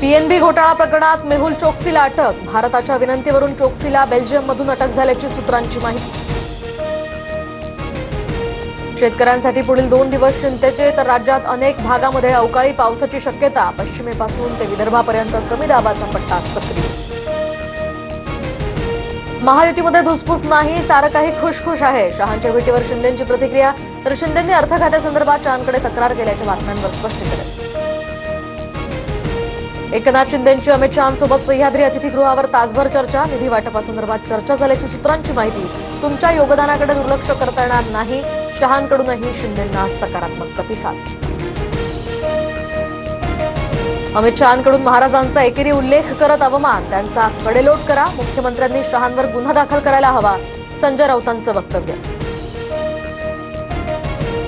PNB घोटाळा प्रकरणात मेहुल चोक्सीला अटक. भारताच्या विनंतीवरून चोक्सीला बेल्जियममधून अटक झाल्याची सूत्रांची माहिती. शेतकऱ्यांसाठी पुढील 2 दिवस चिंतेचे, तर राज्यात अनेक भागामध्ये अवकाळी पावसाची शक्यता. पश्चिमेपासून ते विदर्भापर्यंत कमी दाबाचा पट्टा सक्रिय. महायुतीमध्ये धुसफूस नाही, सारं काही खुशखुश आहे. शहांच्या भेटीवर शिंदेंची प्रतिक्रिया. तर शिंदेंनी अर्थ खात्यासंदर्भात शहांकडे तक्रार केल्याच्या बातम्यांवर स्पष्टीकरण. एकनाथ शिंदेंची अमित शहांसोबत सह्याद्री अतिथीगृहावर तासभर चर्चा. निधी वाटपासंदर्भात चर्चा झाल्याची सूत्रांची माहिती. तुमच्या योगदानाकडे दुर्लक्ष करता येणार नाही. शहांकडूनही शिंदेंना सकारात्मक प्रतिसाद. अमित शहांकडून महाराजांचा एकेरी उल्लेख करत अवमान. त्यांचा कडेलोट करा. मुख्यमंत्र्यांनी शहांवर गुन्हा दाखल करायला हवा. संजय राऊतांचं वक्तव्य.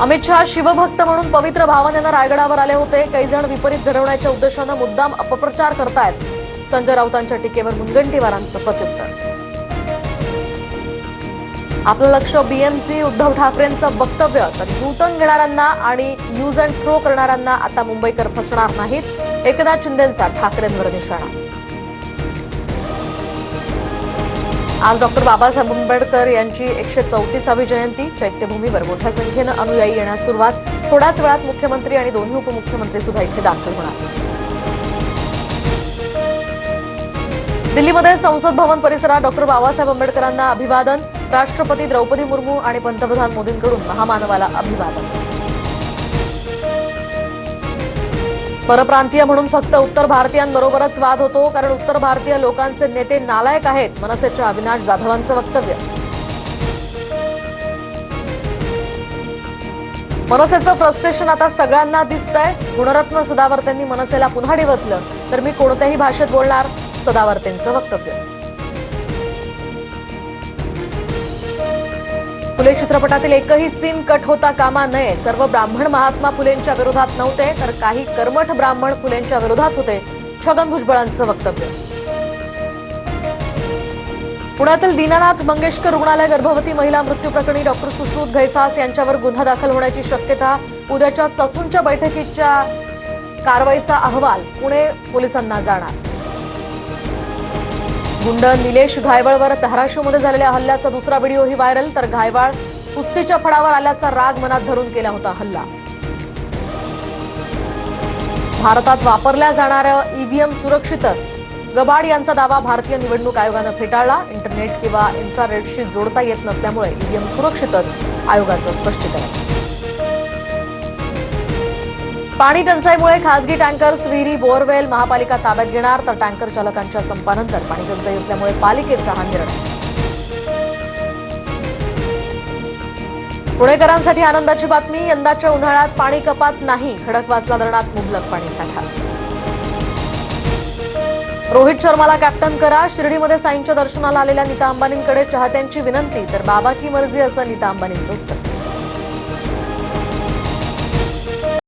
अमित शहा शिवभक्त म्हणून पवित्र भावनेनं रायगडावर आले होते. काही जण विपरीत घडवण्याच्या उद्देशानं मुद्दाम अपप्रचार करतायत. संजय राऊतांच्या टीकेवर मुनगंटीवारांचं प्रत्युत्तर. आपलं लक्ष बीएमसी. उद्धव ठाकरेंचं वक्तव्य. तर यूटर्न घेणाऱ्यांना आणि यूज अँड थ्रो करणाऱ्यांना आता मुंबईकर फसणार नाहीत. एकनाथ शिंदेंचा ठाकरेंवर निशाणा. आज डॉक्टर बाबासाहेब आंबेडकर यांची 134वी जयंती. चैत्यभूमीवर मोठ्या संख्येनं अनुयायी येण्यास सुरुवात. थोड्याच वेळात मुख्यमंत्री आणि दोन्ही उपमुख्यमंत्री सुद्धा इथे दाखल होणार. दिल्लीमध्ये संसद भवन परिसरात डॉक्टर बाबासाहेब आंबेडकरांना अभिवादन. राष्ट्रपती द्रौपदी मुर्मू आणि पंतप्रधान मोदींकडून महामानवाला अभिवादन. परप्रांतीय म्हणून फक्त उत्तर भारतीयांबरोबरच वाद होतो, कारण उत्तर भारतीय लोकांचे नेते नालायक आहेत. मनसेच्या अविनाश जाधवांचं वक्तव्य. मनसेचं फ्रस्ट्रेशन आता सगळ्यांना दिसतंय. गुणरत्न सदावर्तेंनी मनसेला पुन्हा डिवचलं. तर मी कोणत्याही भाषेत बोलणार. सदावर्तेंचं वक्तव्य. फुले चित्रपटातील एकही सीन कट होता कामा नये. सर्व ब्राह्मण महात्मा फुलेंच्या विरोधात नव्हते, तर काही कर्मठ ब्राह्मण फुलेंच्या विरोधात होते. छगन भुजबळांचं वक्तव्य. पुण्यातील दीनानाथ मंगेशकर रुग्णालय गर्भवती महिला मृत्यू प्रकरणी डॉक्टर सुश्रुत घैसास यांच्यावर गुन्हा दाखल होण्याची शक्यता. उद्याच्या ससूनच्या बैठकीच्या कारवाईचा अहवाल पुणे पोलिसांना जाणार. गुंड निलेश घायवळवर धाराशिवमध्ये झालेल्या हल्ल्याचा दुसरा व्हिडिओही व्हायरल. तर घायवळ कुस्तीच्या फडावर आल्याचा राग मनात धरून केला होता हल्ला. भारतात वापरल्या जाणाऱ्या ईव्हीएम सुरक्षितच. गबाड यांचा दावा भारतीय निवडणूक आयोगानं फेटाळला. इंटरनेट किंवा इन्फ्रारेडशी जोडता येत नसल्यामुळे ईव्हीएम सुरक्षितच. आयोगाचं स्पष्टीकरण. पाणी टंचाईमुळे खासगी टँकर्स, विहिरी, बोअरवेल महापालिका ताब्यात घेणार. तर टँकर चालकांच्या संपानंतर पाणी टंचाई असल्यामुळे पालिकेचा हा निर्णय. पुणेकरांसाठी आनंदाची बातमी. यंदाच्या उन्हाळ्यात पाणी कपात नाही. खडकवासला धरणात मुबलक पाणीसाठा. रोहित शर्माला कॅप्टन करा. शिर्डीमध्ये साईंच्या दर्शनाला आलेल्या नीता अंबानींकडे चाहत्यांची विनंती. तर बाबा की मर्जी असं नीता अंबानींचं उत्तर.